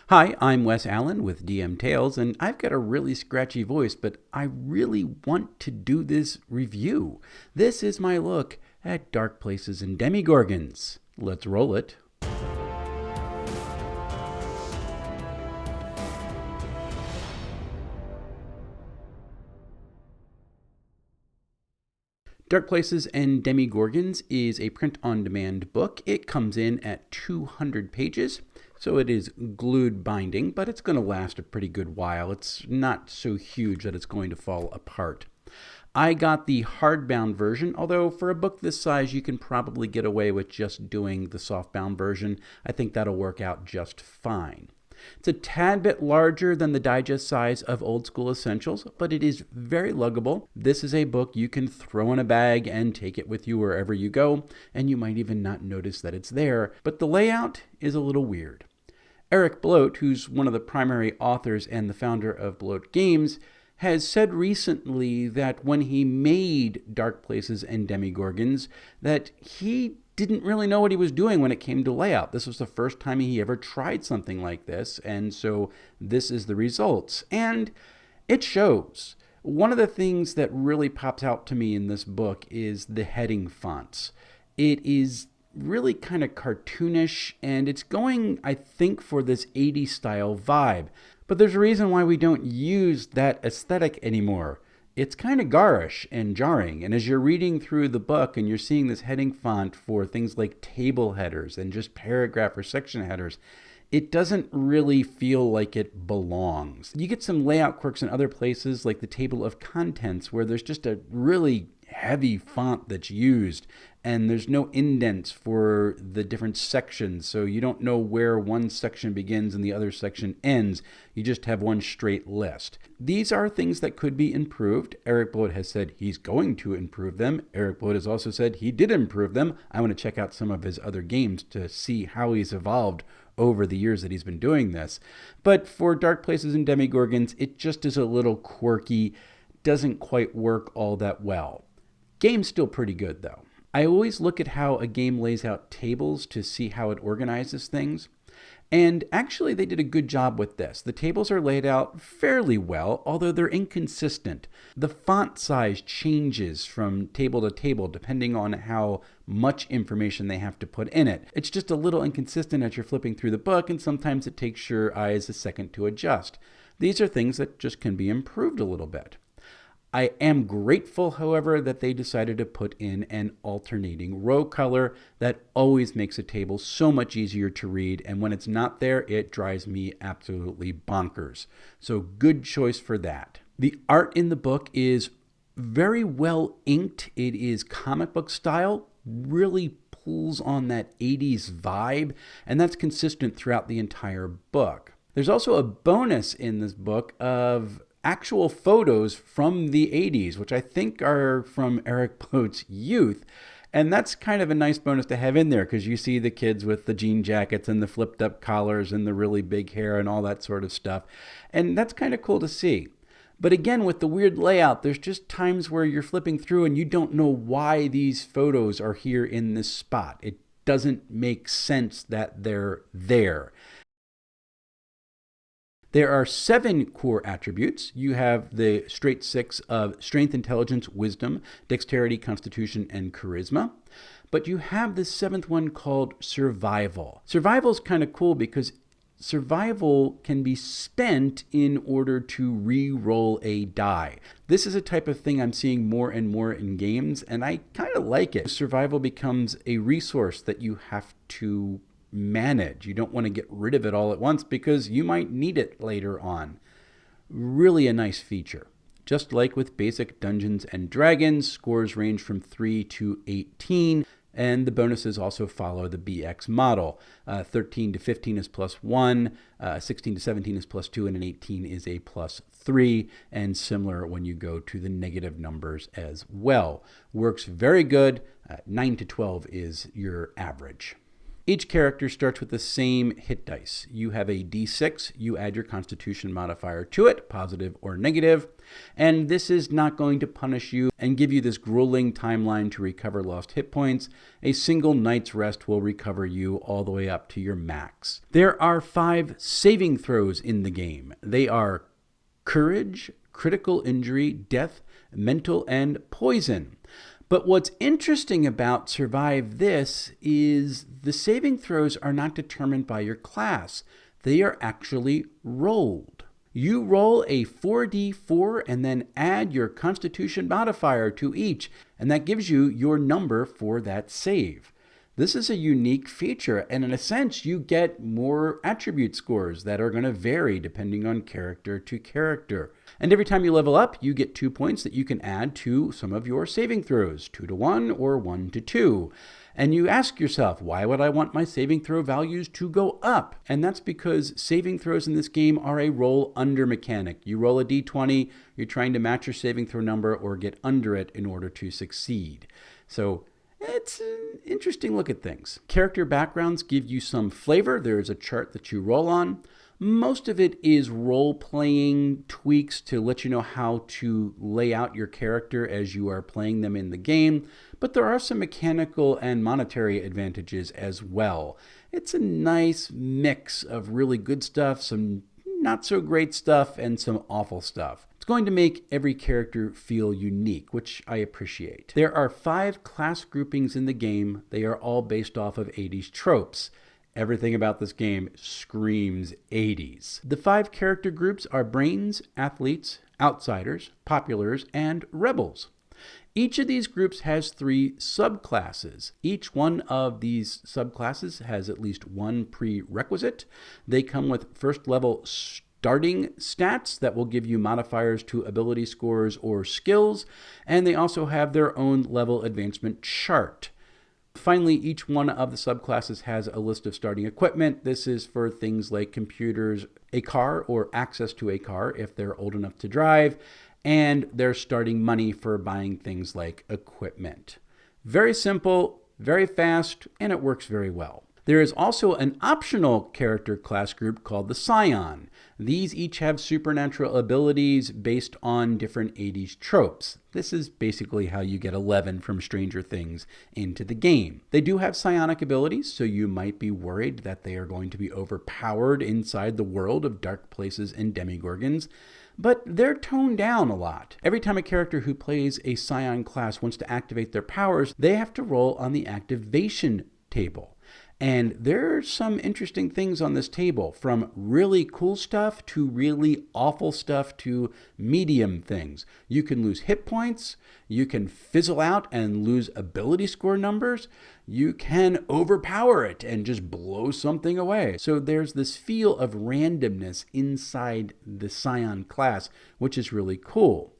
Hi, I'm Wes Allen with DM Tales, and I've got a really scratchy voice, but I really want to do this review. This is my look at Dark Places and Demogorgons. Let's roll it. Dark Places and Demogorgons is a print-on-demand book. It comes in at 200 pages, so it is glued binding, but it's going to last a pretty good while. It's not so huge that it's going to fall apart. I got the hardbound version, although for a book this size you can probably get away with just doing the softbound version. I think that'll work out just fine. It's a tad bit larger than the digest size of Old School Essentials, but it is very luggable. This is a book you can throw in a bag and take it with you wherever you go, and you might even not notice that it's there, but the layout is a little weird. Eric Bloat, who's one of the primary authors and the founder of Bloat Games, has said recently that when he made Dark Places and Demogorgons, that he didn't really know what he was doing when it came to layout. This was the first time he ever tried something like this, and so this is the results. And it shows. One of the things that really pops out to me in this book is the heading fonts. It is really kind of cartoonish, and it's going, I think, for this 80s style vibe. But there's a reason why we don't use that aesthetic anymore. It's kind of garish and jarring, and as you're reading through the book and you're seeing this heading font for things like table headers and just paragraph or section headers, it doesn't really feel like it belongs. You get some layout quirks in other places, like the table of contents, where there's just a really heavy font that's used, and there's no indents for the different sections, so you don't know where one section begins and the other section ends. You just have one straight list. These are things that could be improved. Eric Bloat has said he's going to improve them. Eric Bloat has also said he did improve them. I want to check out some of his other games to see how he's evolved over the years that he's been doing this. But for Dark Places and Demogorgons, it just is a little quirky, doesn't quite work all that well. Game's still pretty good though. I always look at how a game lays out tables to see how it organizes things. And actually they did a good job with this. The tables are laid out fairly well, although they're inconsistent. The font size changes from table to table depending on how much information they have to put in it. It's just a little inconsistent as you're flipping through the book, and sometimes it takes your eyes a second to adjust. These are things that just can be improved a little bit. I am grateful, however, that they decided to put in an alternating row color. That always makes a table so much easier to read, and when it's not there, it drives me absolutely bonkers. So good choice for that. The art in the book is very well inked. It is comic book style, really pulls on that 80s vibe, and that's consistent throughout the entire book. There's also a bonus in this book of actual photos from the 80s, which I think are from Eric Bloat's youth. And that's kind of a nice bonus to have in there because you see the kids with the jean jackets and the flipped up collars and the really big hair and all that sort of stuff. And that's kind of cool to see. But again, with the weird layout, there's just times where you're flipping through and you don't know why these photos are here in this spot. It doesn't make sense that they're there. There are 7 core attributes. You have the straight 6 of strength, intelligence, wisdom, dexterity, constitution, and charisma. But you have the 7th one called survival. Survival is kind of cool because survival can be spent in order to re-roll a die. This is a type of thing I'm seeing more and more in games, and I kind of like it. Survival becomes a resource that you have to manage. You don't want to get rid of it all at once because you might need it later on. Really a nice feature. Just like with basic Dungeons and Dragons, scores range from 3 to 18, and the bonuses also follow the BX model. 13 to 15 is +1, 16 to 17 is +2, and an 18 is a +3, and similar when you go to the negative numbers as well. Works very good. 9 to 12 is your average. Each character starts with the same hit dice. You have a d6, you add your constitution modifier to it, positive or negative, and this is not going to punish you and give you this grueling timeline to recover lost hit points. A single night's rest will recover you all the way up to your max. There are 5 saving throws in the game. They are courage, critical injury, death, mental, and poison. But what's interesting about Survive This is the saving throws are not determined by your class. They are actually rolled. You roll a 4d4 and then add your constitution modifier to each, and that gives you your number for that save. This is a unique feature, and in a sense, you get more attribute scores that are going to vary depending on character to character. And every time you level up, you get 2 points that you can add to some of your saving throws, 2 to 1 or 1 to 2. And you ask yourself, why would I want my saving throw values to go up? And that's because saving throws in this game are a roll under mechanic. You roll a d20, you're trying to match your saving throw number or get under it in order to succeed. So it's an interesting look at things. Character backgrounds give you some flavor. There's a chart that you roll on. Most of it is role-playing tweaks to let you know how to lay out your character as you are playing them in the game, but there are some mechanical and monetary advantages as well. It's a nice mix of really good stuff, some not so great stuff, and some awful stuff. It's going to make every character feel unique, which I appreciate. There are 5 class groupings in the game. They are all based off of 80s tropes. Everything about this game screams 80s. The 5 character groups are brains, athletes, outsiders, populars, and rebels. Each of these groups has 3 subclasses. Each one of these subclasses has at least one prerequisite. They come with first level starting stats that will give you modifiers to ability scores or skills, and they also have their own level advancement chart. Finally, each one of the subclasses has a list of starting equipment. This is for things like computers, a car, or access to a car if they're old enough to drive, and their starting money for buying things like equipment. Very simple, very fast, and it works very well. There is also an optional character class group called the Scion. These each have supernatural abilities based on different 80s tropes. This is basically how you get 11 from Stranger Things into the game. They do have psionic abilities, so you might be worried that they are going to be overpowered inside the world of Dark Places and Demogorgons, but they're toned down a lot. Every time a character who plays a Scion class wants to activate their powers, they have to roll on the activation table. And there are some interesting things on this table, from really cool stuff to really awful stuff to medium things. You can lose hit points, you can fizzle out and lose ability score numbers, you can overpower it and just blow something away. So there's this feel of randomness inside the Scion class, which is really cool.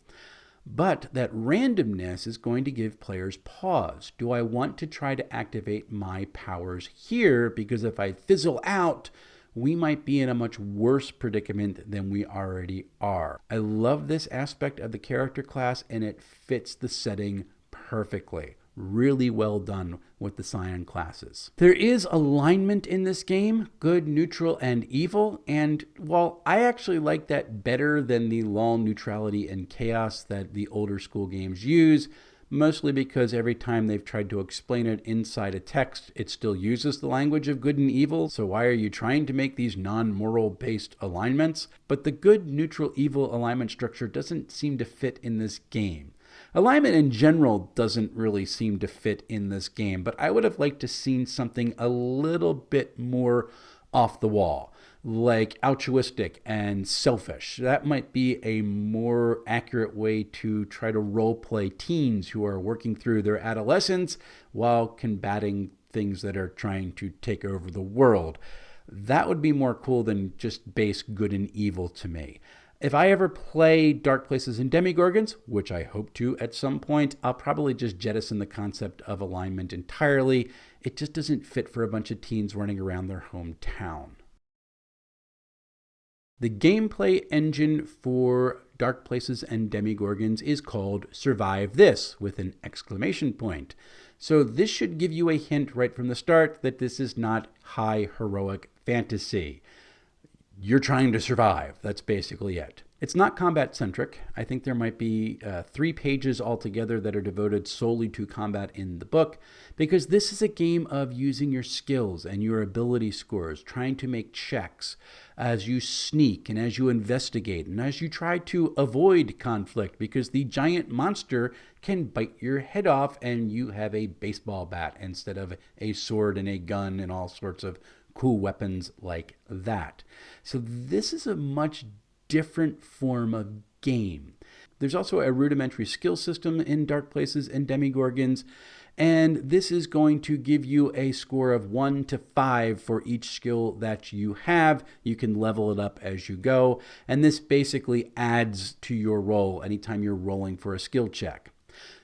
But that randomness is going to give players pause. Do I want to try to activate my powers here? Because if I fizzle out, we might be in a much worse predicament than we already are. I love this aspect of the character class, and it fits the setting perfectly. Really well done with the Scion classes. There is alignment in this game, good, neutral, and evil, and while I actually like that better than the lull, neutrality, and chaos that the older school games use, mostly because every time they've tried to explain it inside a text, it still uses the language of good and evil, so why are you trying to make these non-moral based alignments? But the good, neutral, evil alignment structure doesn't seem to fit in this game. Alignment in general doesn't really seem to fit in this game, but I would have liked to seen something a little bit more off the wall, like altruistic and selfish. That might be a more accurate way to try to role play teens who are working through their adolescence while combating things that are trying to take over the world. That would be more cool than just base good and evil to me. If I ever play Dark Places and Demogorgons, which I hope to at some point, I'll probably just jettison the concept of alignment entirely. It just doesn't fit for a bunch of teens running around their hometown. The gameplay engine for Dark Places and Demogorgons is called Survive This, with an exclamation point. So this should give you a hint right from the start that this is not high heroic fantasy. You're trying to survive. That's basically it. It's not combat centric. I think there might be 3 pages altogether that are devoted solely to combat in the book, because this is a game of using your skills and your ability scores, trying to make checks as you sneak and as you investigate and as you try to avoid conflict, because the giant monster can bite your head off and you have a baseball bat instead of a sword and a gun and all sorts of cool weapons like that. So this is a much different form of game. There's also a rudimentary skill system in Dark Places and Demogorgons, and this is going to give you a score of 1 to 5 for each skill that you have. You can level it up as you go, and this basically adds to your roll anytime you're rolling for a skill check.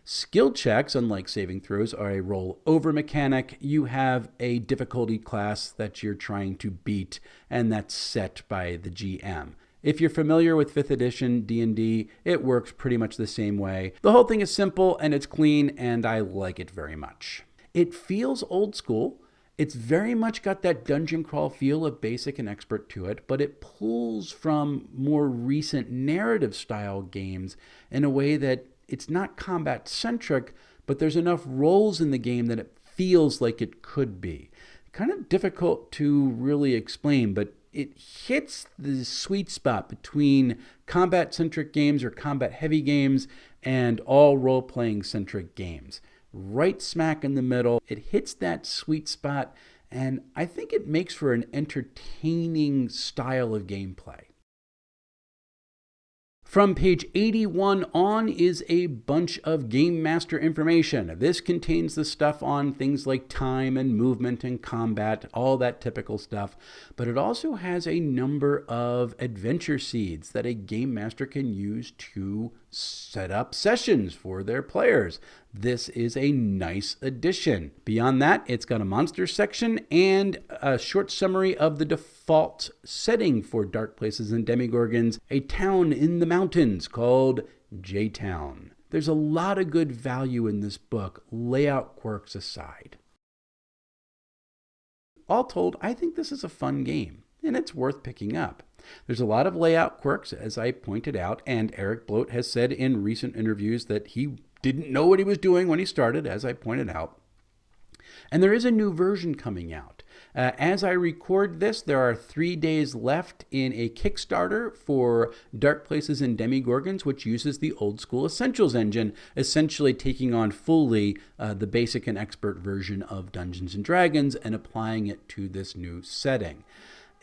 Skill checks, unlike saving throws, are a roll over mechanic. You have a difficulty class that you're trying to beat, and that's set by the GM. If you're familiar with 5th edition D&D, it works pretty much the same way. The whole thing is simple and it's clean, and I like it very much. It feels old school. It's very much got that dungeon crawl feel of basic and expert to it, but it pulls from more recent narrative style games in a way that it's not combat centric, but there's enough roles in the game that it feels like it could be. Kind of difficult to really explain, but it hits the sweet spot between combat-centric games or combat-heavy games and all role-playing centric games. Right smack in the middle, it hits that sweet spot, and I think it makes for an entertaining style of gameplay. From page 81 on is a bunch of Game Master information. This contains the stuff on things like time and movement and combat, all that typical stuff. But it also has a number of adventure seeds that a Game Master can use to set up sessions for their players. This is a nice addition. Beyond that, it's got a monster section and a short summary of the default setting for Dark Places and Demogorgons, a town in the mountains called J-Town. There's a lot of good value in this book, layout quirks aside. All told, I think this is a fun game, and it's worth picking up. There's a lot of layout quirks, as I pointed out, and Eric Bloat has said in recent interviews that he didn't know what he was doing when he started, as I pointed out. And there is a new version coming out. As I record this, there are 3 days left in a Kickstarter for Dark Places and Demogorgons, which uses the old school Essentials engine, essentially taking on fully the basic and expert version of Dungeons & Dragons and applying it to this new setting.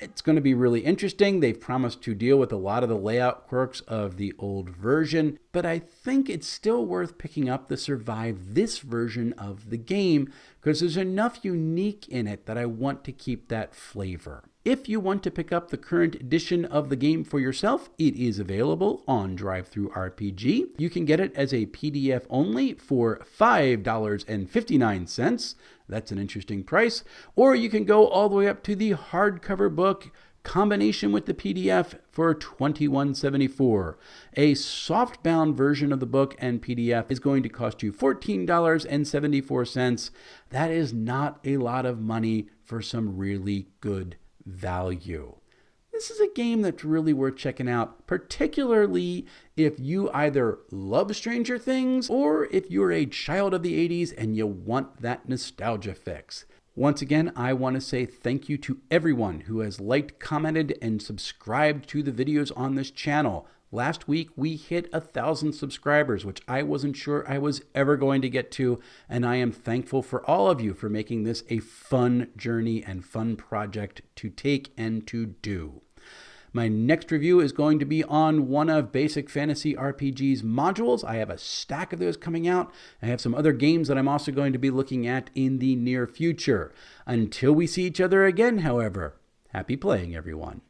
It's going to be really interesting. They've promised to deal with a lot of the layout quirks of the old version, but I think it's still worth picking up to survive this version of the game because there's enough unique in it that I want to keep that flavor. If you want to pick up the current edition of the game for yourself, it is available on DriveThruRPG. You can get it as a PDF only for $5.59. That's an interesting price. Or you can go all the way up to the hardcover book combination with the PDF for $21.74. A softbound version of the book and PDF is going to cost you $14.74. That is not a lot of money for some really good value. This is a game that's really worth checking out, particularly if you either love Stranger Things or if you're a child of the 80s and you want that nostalgia fix. Once again, I want to say thank you to everyone who has liked, commented, and subscribed to the videos on this channel. Last week, we hit 1,000 subscribers, which I wasn't sure I was ever going to get to, and I am thankful for all of you for making this a fun journey and fun project to take and to do. My next review is going to be on one of Basic Fantasy RPG's modules. I have a stack of those coming out. I have some other games that I'm also going to be looking at in the near future. Until we see each other again, however, happy playing, everyone.